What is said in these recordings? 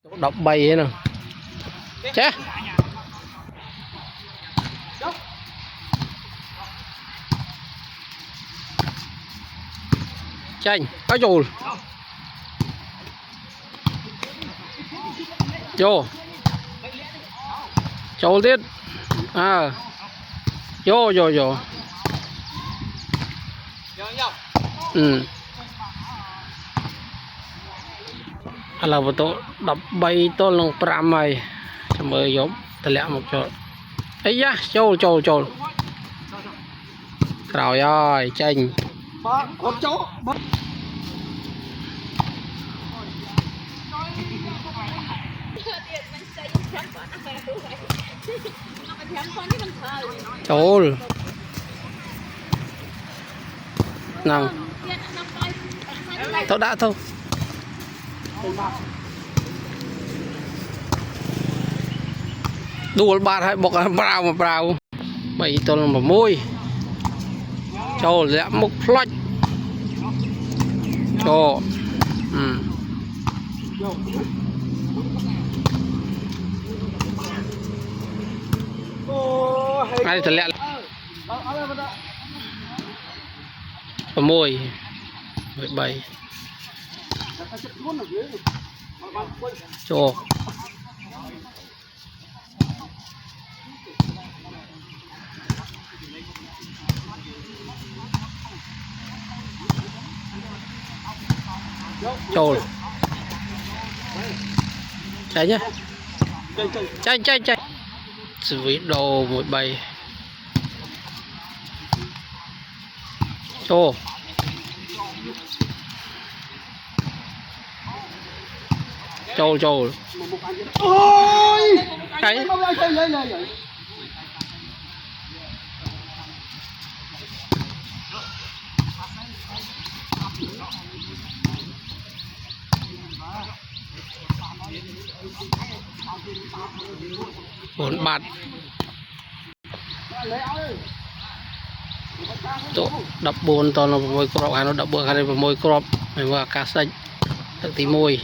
đọc bay ấy nè chết chanh áo dồi vôចូលទៀតvô vô vô là một tổ đập bay to lòng pram này cho mời giống ta lẹ một chỗ ấy daចូលចូលrồi ơi chanhចូលnào tao đã thôi đuổi bạn hay bọc brào mà brào bảy tuần mà môi cho lẹ mốc flash cho ai thật lẹ và môi bảy cho trồi chạy nhá chạy sự vị đồ một bầy cho trồi ôi cái bốn bạt chỗ đập buồn toàn là môi crop hay nó đập buồn hay là môi crop này và cá xanh thật tí môi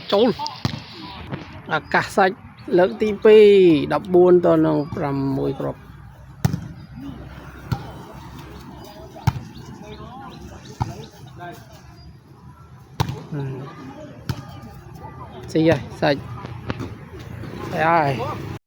trốn là cá xanh lớn tí pi đập buồn toàn là làm môi crop xí rồi xanh ai